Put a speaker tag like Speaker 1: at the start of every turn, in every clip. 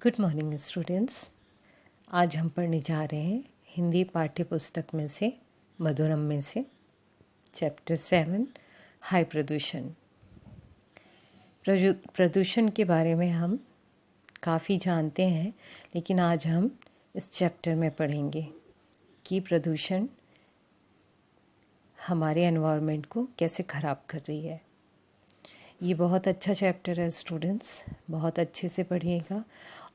Speaker 1: Good morning students. आज हम पढ़ने जा रहे हैं हिंदी पाठ्य पुस्तक में से मधुरम में से चैप्टर 7 हाई प्रदूषण। प्रदूषण के बारे में हम काफ़ी जानते हैं, लेकिन आज हम इस चैप्टर में पढ़ेंगे कि प्रदूषण हमारे एनवायरनमेंट को कैसे ख़राब कर रही है। ये बहुत अच्छा चैप्टर है स्टूडेंट्स, बहुत अच्छे से पढ़िएगा।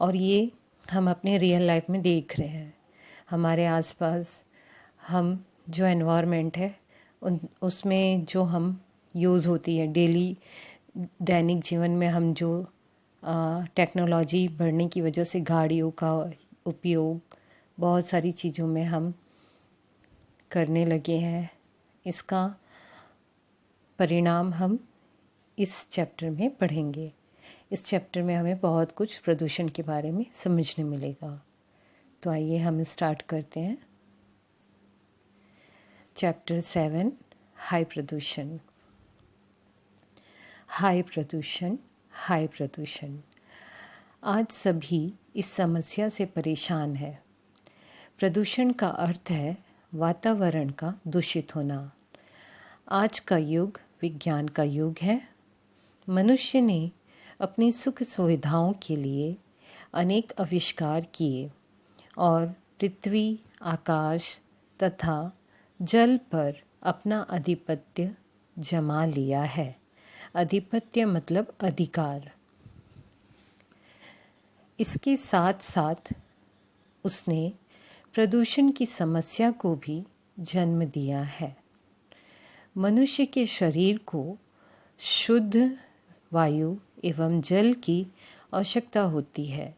Speaker 1: और ये हम अपने रियल लाइफ में देख रहे हैं। हमारे आसपास हम जो एनवायरनमेंट है उसमें जो हम यूज़ होती है डेली दैनिक जीवन में, हम जो टेक्नोलॉजी बढ़ने की वजह से गाड़ियों का उपयोग बहुत सारी चीज़ों में हम करने लगे हैं, इसका परिणाम हम इस चैप्टर में पढ़ेंगे। इस चैप्टर में हमें बहुत कुछ प्रदूषण के बारे में समझने मिलेगा। तो आइए हम स्टार्ट करते हैं। चैप्टर 7 हाई प्रदूषण। हाई प्रदूषण, हाई प्रदूषण। आज सभी इस समस्या से परेशान है। प्रदूषण का अर्थ है वातावरण का दूषित होना। आज का युग विज्ञान का युग है। मनुष्य ने अपनी सुख सुविधाओं के लिए अनेक आविष्कार किए और पृथ्वी, आकाश तथा जल पर अपना आधिपत्य जमा लिया है। आधिपत्य मतलब अधिकार। इसके साथ साथ उसने प्रदूषण की समस्या को भी जन्म दिया है। मनुष्य के शरीर को शुद्ध वायु एवं जल की आवश्यकता होती है,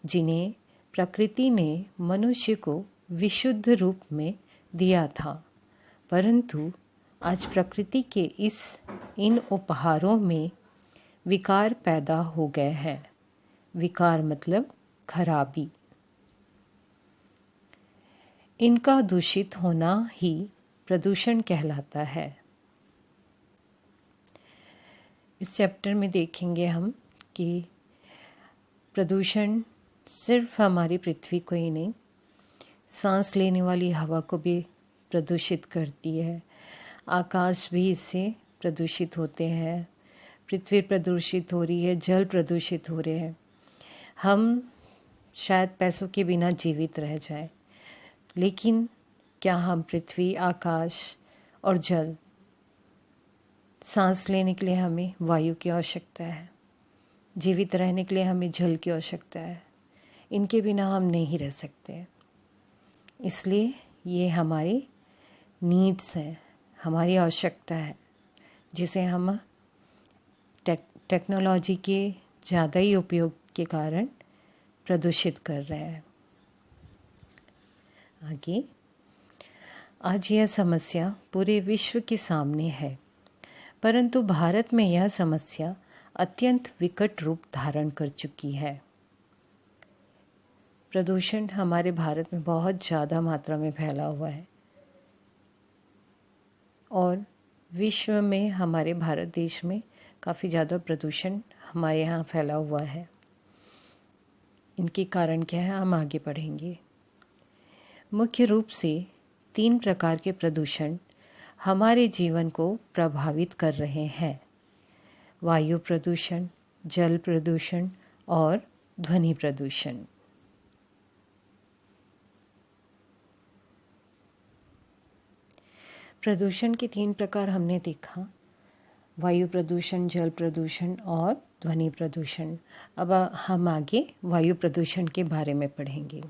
Speaker 1: जिन्हें प्रकृति ने मनुष्य को विशुद्ध रूप में दिया था। परंतु आज प्रकृति के इन उपहारों में विकार पैदा हो गए हैं। विकार मतलब खराबी। इनका दूषित होना ही प्रदूषण कहलाता है। इस चैप्टर में देखेंगे हम कि प्रदूषण सिर्फ हमारी पृथ्वी को ही नहीं, सांस लेने वाली हवा को भी प्रदूषित करती है। आकाश भी इससे प्रदूषित होते हैं। पृथ्वी प्रदूषित हो रही है, जल प्रदूषित हो रहे हैं। हम शायद पैसों के बिना जीवित रह जाएं, लेकिन क्या हम पृथ्वी, आकाश और जल, सांस लेने के लिए हमें वायु की आवश्यकता है, जीवित रहने के लिए हमें जल की आवश्यकता है। इनके बिना हम नहीं रह सकते। इसलिए ये हमारी नीड्स हैं, हमारी आवश्यकता है, जिसे हम टेक्नोलॉजी के ज़्यादा ही उपयोग के कारण प्रदूषित कर रहे हैं। आगे, आज यह समस्या पूरे विश्व के सामने है, परंतु भारत में यह समस्या अत्यंत विकट रूप धारण कर चुकी है। प्रदूषण हमारे भारत में बहुत ज़्यादा मात्रा में फैला हुआ है और विश्व में हमारे भारत देश में काफ़ी ज़्यादा प्रदूषण हमारे यहाँ फैला हुआ है। इनके कारण क्या है, हम आगे पढ़ेंगे। मुख्य रूप से 3 प्रकार के प्रदूषण हमारे जीवन को प्रभावित कर रहे हैं: वायु प्रदूषण, जल प्रदूषण और ध्वनि प्रदूषण। प्रदूषण के 3 प्रकार हमने देखा: वायु प्रदूषण, जल प्रदूषण और ध्वनि प्रदूषण। अब हम आगे वायु प्रदूषण के बारे में पढ़ेंगे।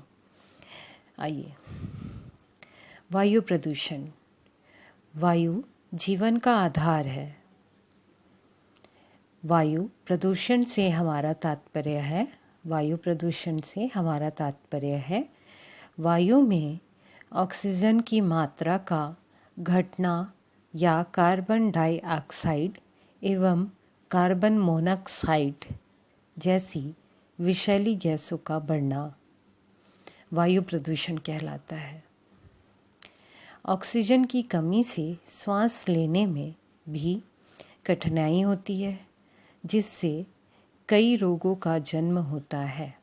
Speaker 1: आइए, वायु प्रदूषण। वायु जीवन का आधार है। वायु प्रदूषण से हमारा तात्पर्य है वायु में ऑक्सीजन की मात्रा का घटना या कार्बन डाइऑक्साइड एवं कार्बन मोनोऑक्साइड जैसी विषैली गैसों का बढ़ना वायु प्रदूषण कहलाता है। ऑक्सीजन की कमी से सांस लेने में भी कठिनाई होती है, जिससे कई रोगों का जन्म होता है।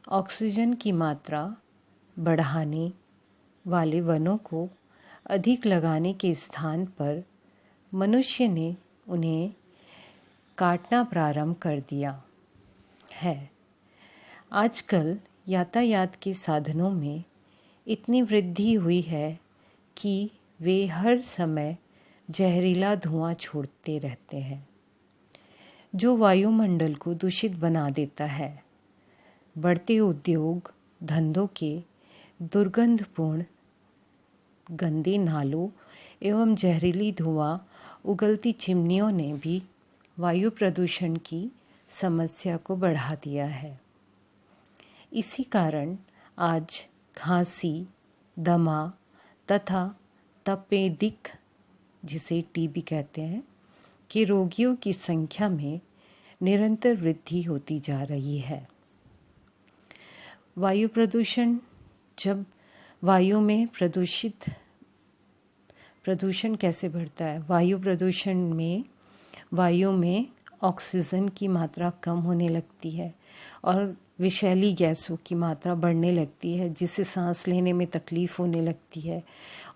Speaker 1: ऑक्सीजन की मात्रा बढ़ाने वाले वनों को अधिक लगाने के स्थान पर मनुष्य ने उन्हें काटना प्रारंभ कर दिया है। आजकल यातायात के साधनों में इतनी वृद्धि हुई है कि वे हर समय जहरीला धुआं छोड़ते रहते हैं, जो वायुमंडल को दूषित बना देता है। बढ़ते उद्योग धंधों के दुर्गंधपूर्ण गंदे नालों एवं जहरीली धुआं उगलती चिमनियों ने भी वायु प्रदूषण की समस्या को बढ़ा दिया है। इसी कारण आज खांसी, दमा तथा तपेदिक, जिसे टीबी कहते हैं, के रोगियों की संख्या में निरंतर वृद्धि होती जा रही है। वायु प्रदूषण, जब वायु में प्रदूषण कैसे बढ़ता है? वायु प्रदूषण में वायु में ऑक्सीजन की मात्रा कम होने लगती है और विषैली गैसों की मात्रा बढ़ने लगती है, जिससे सांस लेने में तकलीफ़ होने लगती है।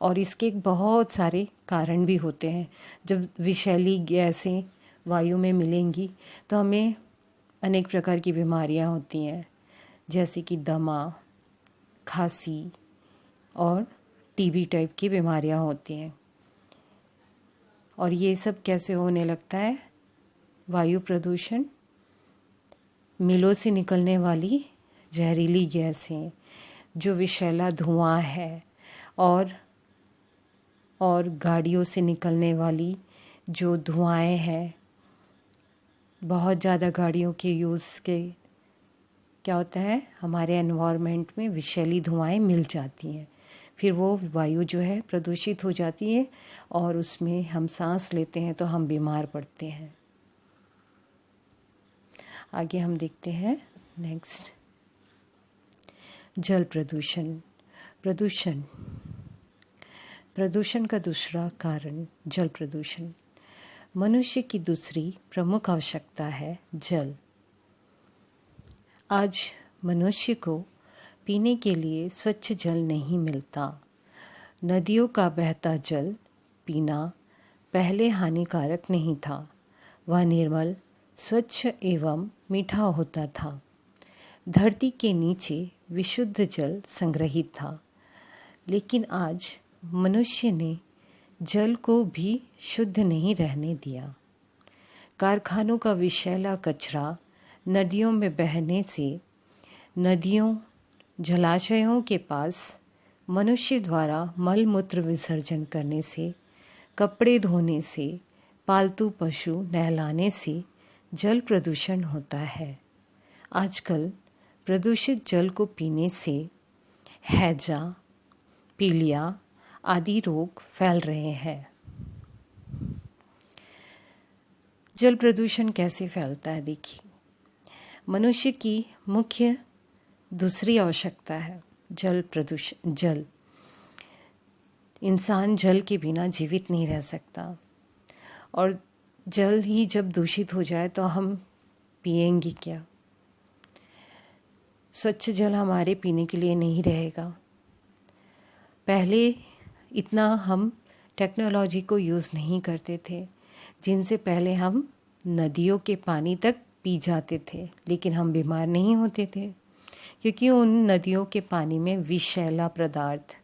Speaker 1: और इसके बहुत सारे कारण भी होते हैं। जब विषैली गैसें वायु में मिलेंगी तो हमें अनेक प्रकार की बीमारियां होती हैं, जैसे कि दमा, खांसी और टीबी टाइप की बीमारियां होती हैं। और ये सब कैसे होने लगता है? वायु प्रदूषण, मिलों से निकलने वाली जहरीली गैसें, जो विषैला धुआं है, और गाड़ियों से निकलने वाली जो धुआएं हैं, बहुत ज़्यादा गाड़ियों के यूज़ के क्या होता है, हमारे एनवायरनमेंट में विषैली धुआएं मिल जाती हैं। फिर वो वायु जो है प्रदूषित हो जाती है और उसमें हम सांस लेते हैं तो हम बीमार पड़ते हैं। आगे हम देखते हैं नेक्स्ट, जल प्रदूषण। प्रदूषण का दूसरा कारण जल प्रदूषण। मनुष्य की दूसरी प्रमुख आवश्यकता है जल। आज मनुष्य को पीने के लिए स्वच्छ जल नहीं मिलता। नदियों का बहता जल पीना पहले हानिकारक नहीं था। वह निर्मल, स्वच्छ एवं मीठा होता था। धरती के नीचे विशुद्ध जल संग्रहित था। लेकिन आज मनुष्य ने जल को भी शुद्ध नहीं रहने दिया। कारखानों का विषैला कचरा नदियों में बहने से नदियों, जलाशयों के पास मनुष्य द्वारा मल मूत्र विसर्जन करने से, कपड़े धोने से, पालतू पशु नहलाने से जल प्रदूषण होता है। आजकल प्रदूषित जल को पीने से हैजा, पीलिया आदि रोग फैल रहे हैं। जल प्रदूषण कैसे फैलता है? देखिए, मनुष्य की मुख्य दूसरी आवश्यकता है जल प्रदूषण। जल, इंसान जल के बिना जीवित नहीं रह सकता, और जल ही जब दूषित हो जाए तो हम पिएंगे क्या? स्वच्छ जल हमारे पीने के लिए नहीं रहेगा। पहले इतना हम टेक्नोलॉजी को यूज़ नहीं करते थे, जिनसे पहले हम नदियों के पानी तक पी जाते थे, लेकिन हम बीमार नहीं होते थे, क्योंकि उन नदियों के पानी में विषैला पदार्थ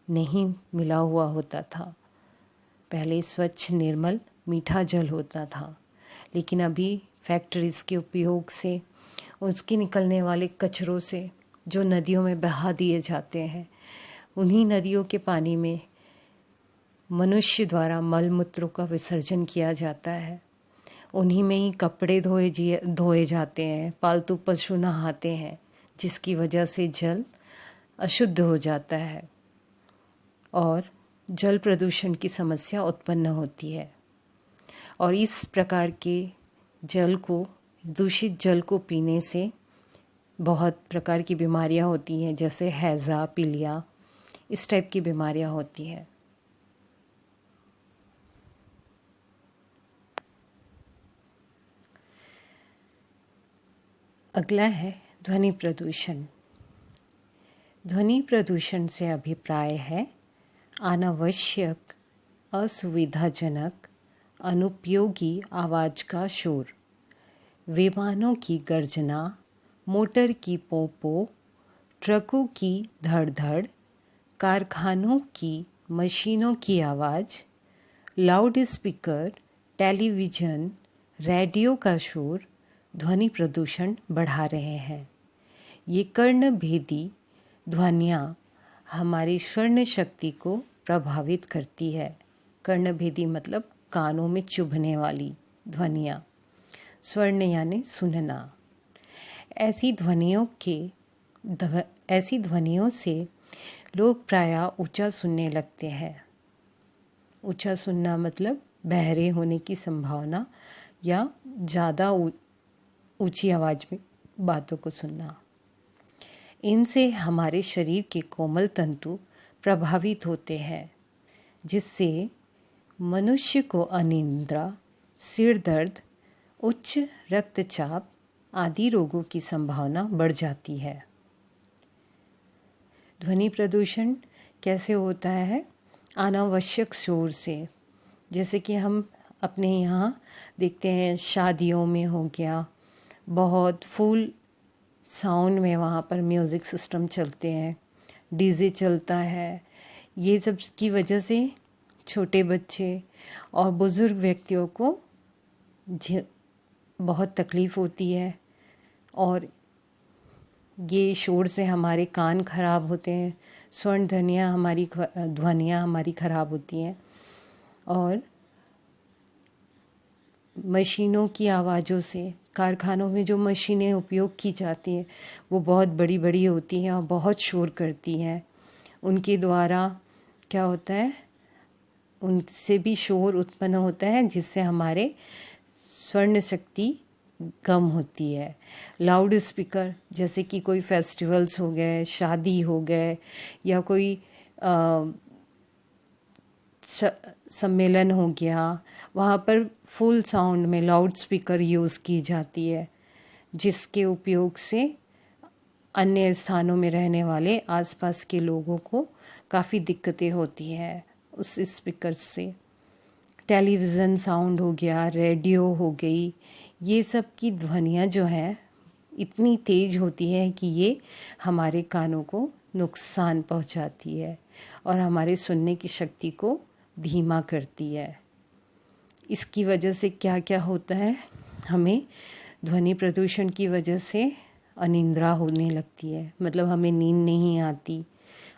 Speaker 1: नहीं मिला हुआ होता था। पहले स्वच्छ, निर्मल, मीठा जल होता था। लेकिन अभी फैक्ट्रीज़ के उपयोग से, उसके निकलने वाले कचरों से जो नदियों में बहा दिए जाते हैं, उन्हीं नदियों के पानी में मनुष्य द्वारा मल मूत्रों का विसर्जन किया जाता है। उन्हीं में ही कपड़े धोए जाते हैं, पालतू पशु नहाते हैं, जिसकी वजह से जल अशुद्ध हो जाता है और जल प्रदूषण की समस्या उत्पन्न होती है। और इस प्रकार के दूषित जल को पीने से बहुत प्रकार की बीमारियां होती हैं, जैसे हैज़ा, पीलिया, इस टाइप की बीमारियां होती हैं। अगला है ध्वनि प्रदूषण। ध्वनि प्रदूषण से अभिप्राय है अनावश्यक, असुविधाजनक, अनुपयोगी आवाज़ का शोर। विमानों की गर्जना, मोटर की पों-पों, ट्रकों की धड़-धड़, कारखानों की मशीनों की आवाज़, लाउड स्पीकर, टेलीविज़न, रेडियो का शोर ध्वनि प्रदूषण बढ़ा रहे हैं। ये कर्णभेदी ध्वनियाँ हमारी श्रवण शक्ति को प्रभावित करती है। कर्णभेदी मतलब कानों में चुभने वाली ध्वनियाँ। स्वर्ण यानी सुनना। ऐसी ध्वनियों से लोग प्रायः ऊंचा सुनने लगते हैं। ऊंचा सुनना मतलब बहरे होने की संभावना या ज़्यादा ऊंची आवाज़ में बातों को सुनना। इनसे हमारे शरीर के कोमल तंतु प्रभावित होते हैं, जिससे मनुष्य को अनिद्रा, सिर दर्द, उच्च रक्तचाप आदि रोगों की संभावना बढ़ जाती है। ध्वनि प्रदूषण कैसे होता है? अनावश्यक शोर से। जैसे कि हम अपने यहाँ देखते हैं, शादियों में हो गया, बहुत फुल साउंड में वहाँ पर म्यूज़िक सिस्टम चलते हैं, डीजे चलता है। ये सब की वजह से छोटे बच्चे और बुज़ुर्ग व्यक्तियों को बहुत तकलीफ़ होती है और ये शोर से हमारे कान खराब होते हैं, स्वर्ण ध्वनियाँ हमारी खराब होती हैं। और मशीनों की आवाज़ों से, कारखानों में जो मशीनें उपयोग की जाती हैं वो बहुत बड़ी बड़ी होती हैं और बहुत शोर करती हैं। उनके द्वारा क्या होता है, उनसे भी शोर उत्पन्न होता है, जिससे हमारे स्वर्ण शक्ति कम होती है। लाउड स्पीकर, जैसे कि कोई फेस्टिवल्स हो गए, शादी हो गए या कोई सम्मेलन हो गया, वहाँ पर फुल साउंड में लाउड स्पीकर यूज़ की जाती है, जिसके उपयोग से अन्य स्थानों में रहने वाले आसपास के लोगों को काफ़ी दिक्कतें होती हैं उस स्पीकर से। टेलीविज़न साउंड हो गया, रेडियो हो गई, ये सब की ध्वनियाँ जो हैं इतनी तेज़ होती हैं कि ये हमारे कानों को नुकसान पहुंचाती है और हमारे सुनने की शक्ति को धीमा करती है। इसकी वजह से क्या क्या होता है, हमें ध्वनि प्रदूषण की वजह से अनिद्रा होने लगती है, मतलब हमें नींद नहीं आती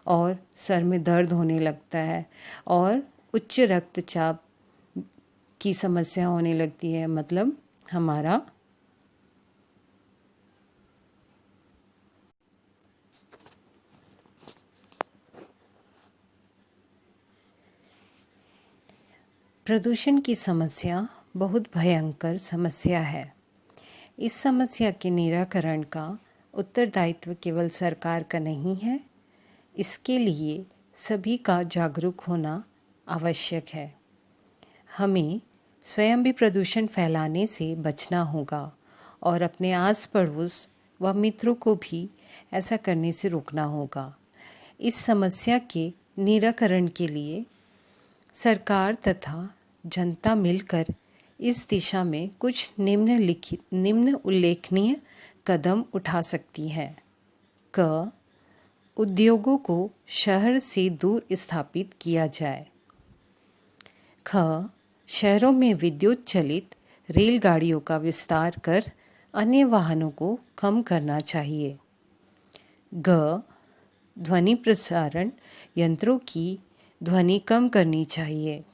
Speaker 1: और सर में दर्द होने लगता है और उच्च रक्तचाप की समस्या होने लगती है, मतलब हमारा प्रदूषण की समस्या बहुत भयंकर समस्या है। इस समस्या के निराकरण का उत्तरदायित्व केवल सरकार का नहीं है, इसके लिए सभी का जागरूक होना आवश्यक है। हमें स्वयं भी प्रदूषण फैलाने से बचना होगा और अपने आस पड़ोस व मित्रों को भी ऐसा करने से रोकना होगा। इस समस्या के निराकरण के लिए सरकार तथा जनता मिलकर इस दिशा में कुछ निम्न उल्लेखनीय कदम उठा सकती है। क. उद्योगों को शहर से दूर स्थापित किया जाए। ख. शहरों में विद्युत चलित रेलगाड़ियों का विस्तार कर अन्य वाहनों को कम करना चाहिए। ग. ध्वनि प्रसारण यंत्रों की ध्वनि कम करनी चाहिए।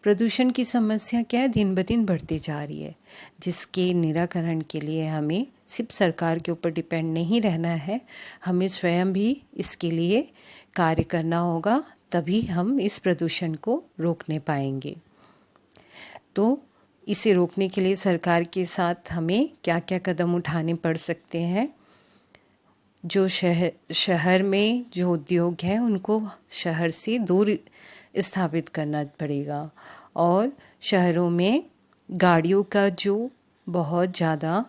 Speaker 1: प्रदूषण की समस्या क्या है, दिन ब दिन बढ़ती जा रही है, जिसके निराकरण के लिए हमें सिर्फ सरकार के ऊपर डिपेंड नहीं रहना है, हमें स्वयं भी इसके लिए कार्य करना होगा, तभी हम इस प्रदूषण को रोकने पाएंगे। तो इसे रोकने के लिए सरकार के साथ हमें क्या क्या कदम उठाने पड़ सकते हैं? जो शहर में जो उद्योग हैं उनको शहर से दूर स्थापित करना पड़ेगा और शहरों में गाड़ियों का जो बहुत ज़्यादा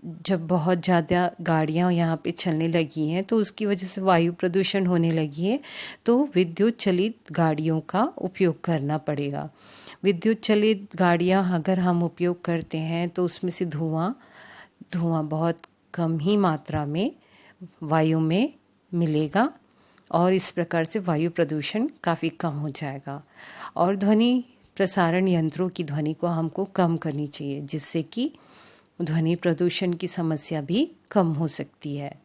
Speaker 1: जब बहुत ज़्यादा गाड़ियाँ यहाँ पे चलने लगी हैं तो उसकी वजह से वायु प्रदूषण होने लगी है, तो विद्युत चलित गाड़ियों का उपयोग करना पड़ेगा। विद्युत चलित गाड़ियाँ अगर हम उपयोग करते हैं तो उसमें से धुआं बहुत कम ही मात्रा में वायु में मिलेगा और इस प्रकार से वायु प्रदूषण काफ़ी कम हो जाएगा। और ध्वनि प्रसारण यंत्रों की ध्वनि को हमको कम करनी चाहिए, जिससे कि ध्वनि प्रदूषण की समस्या भी कम हो सकती है।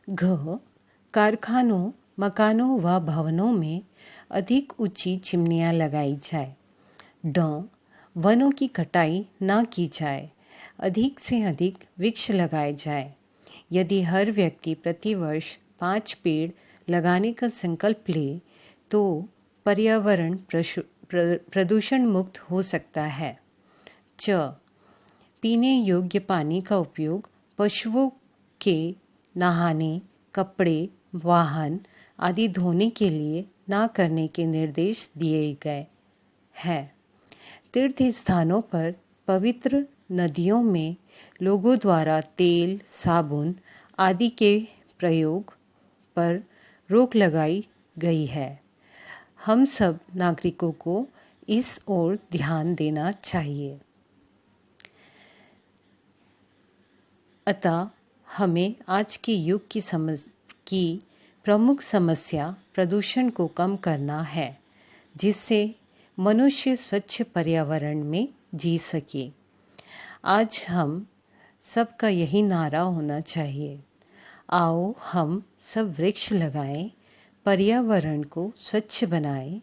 Speaker 1: घ, कारखानों, मकानों व भवनों में अधिक ऊंची चिमनियां लगाई जाए। ड, वनों की कटाई ना की जाए, अधिक से अधिक वृक्ष लगाए जाए। यदि हर व्यक्ति प्रतिवर्ष 5 पेड़ लगाने का संकल्प ले तो पर्यावरण प्रदूषण मुक्त हो सकता है। च, पीने योग्य पानी का उपयोग पशुओं के नहाने, कपड़े, वाहन आदि धोने के लिए ना करने के निर्देश दिए गए हैं। तीर्थ स्थानों पर पवित्र नदियों में लोगों द्वारा तेल, साबुन आदि के प्रयोग पर रोक लगाई गई है। हम सब नागरिकों को इस ओर ध्यान देना चाहिए। अतः हमें आज के युग की प्रमुख समस्या प्रदूषण को कम करना है, जिससे मनुष्य स्वच्छ पर्यावरण में जी सके। आज हम सबका यही नारा होना चाहिए, आओ हम सब वृक्ष लगाएं, पर्यावरण को स्वच्छ बनाएं,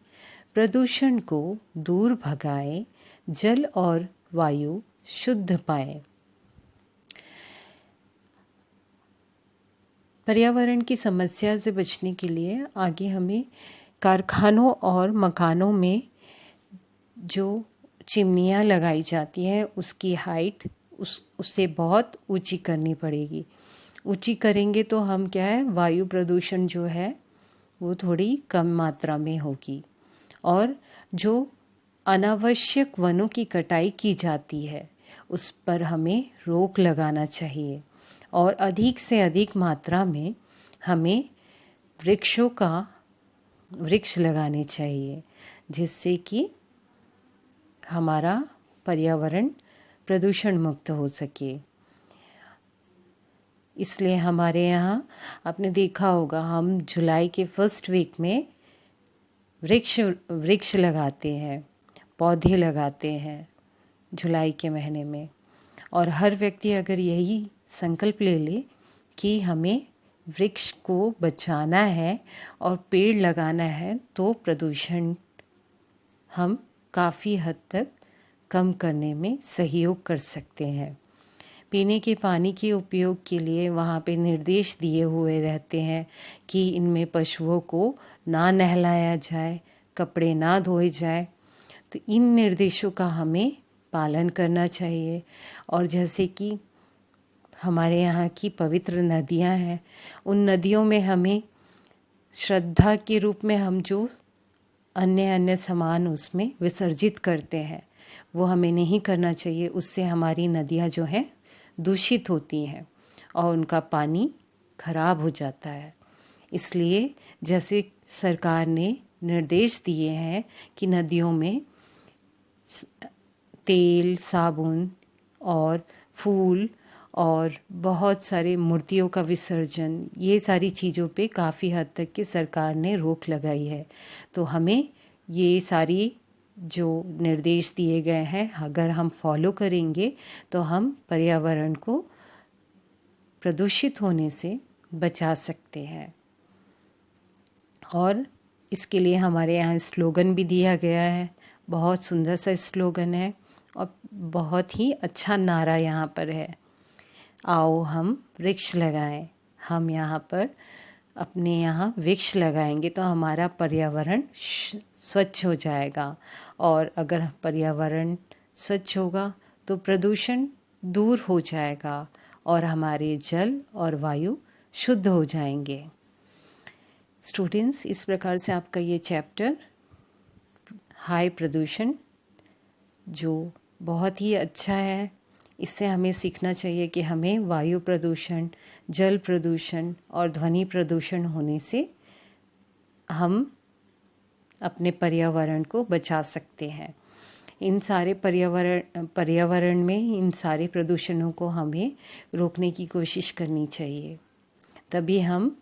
Speaker 1: प्रदूषण को दूर भगाएं, जल और वायु शुद्ध पाएं। पर्यावरण की समस्या से बचने के लिए आगे हमें कारखानों और मकानों में जो चिमनियाँ लगाई जाती हैं उसकी हाइट उससे बहुत ऊंची करनी पड़ेगी। ऊंची करेंगे तो हम क्या है, वायु प्रदूषण जो है वो थोड़ी कम मात्रा में होगी। और जो अनावश्यक वनों की कटाई की जाती है उस पर हमें रोक लगाना चाहिए और अधिक से अधिक मात्रा में हमें वृक्ष लगाने चाहिए, जिससे कि हमारा पर्यावरण प्रदूषण मुक्त हो सके। इसलिए हमारे यहाँ आपने देखा होगा, हम जुलाई के फर्स्ट वीक में वृक्ष लगाते हैं, पौधे लगाते हैं जुलाई के महीने में। और हर व्यक्ति अगर यही संकल्प ले ले कि हमें वृक्ष को बचाना है और पेड़ लगाना है, तो प्रदूषण हम काफ़ी हद तक कम करने में सहयोग कर सकते हैं। पीने के पानी के उपयोग के लिए वहाँ पे निर्देश दिए हुए रहते हैं कि इनमें पशुओं को ना नहलाया जाए, कपड़े ना धोए जाए। तो इन निर्देशों का हमें पालन करना चाहिए। और जैसे कि हमारे यहाँ की पवित्र नदियाँ हैं, उन नदियों में हमें श्रद्धा के रूप में हम जो अन्य सामान उसमें विसर्जित करते हैं वो हमें नहीं करना चाहिए। उससे हमारी नदियाँ जो हैं दूषित होती हैं और उनका पानी खराब हो जाता है। इसलिए जैसे सरकार ने निर्देश दिए हैं कि नदियों में तेल, साबुन और फूल और बहुत सारे मूर्तियों का विसर्जन, ये सारी चीज़ों पे काफ़ी हद तक की सरकार ने रोक लगाई है। तो हमें ये सारी जो निर्देश दिए गए हैं अगर हम फॉलो करेंगे तो हम पर्यावरण को प्रदूषित होने से बचा सकते हैं। और इसके लिए हमारे यहाँ स्लोगन भी दिया गया है, बहुत सुंदर सा स्लोगन है और बहुत ही अच्छा नारा यहाँ पर है, आओ हम वृक्ष लगाएं। हम यहाँ पर अपने यहाँ वृक्ष लगाएंगे तो हमारा पर्यावरण स्वच्छ हो जाएगा। और अगर पर्यावरण स्वच्छ होगा तो प्रदूषण दूर हो जाएगा और हमारे जल और वायु शुद्ध हो जाएंगे। स्टूडेंट्स, इस प्रकार से आपका ये चैप्टर हाई प्रदूषण जो बहुत ही अच्छा है। इससे हमें सीखना चाहिए कि हमें वायु प्रदूषण, जल प्रदूषण और ध्वनि प्रदूषण होने से हम अपने पर्यावरण को बचा सकते हैं। इन सारे पर्यावरण में इन सारे प्रदूषणों को हमें रोकने की कोशिश करनी चाहिए, तभी हम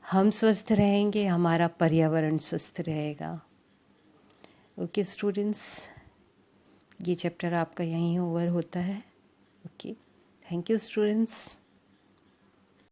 Speaker 1: स्वस्थ रहेंगे, हमारा पर्यावरण स्वस्थ रहेगा। ओके स्टूडेंट्स, ये चैप्टर आपका यहीं ओवर होता है। Okay, thank you students.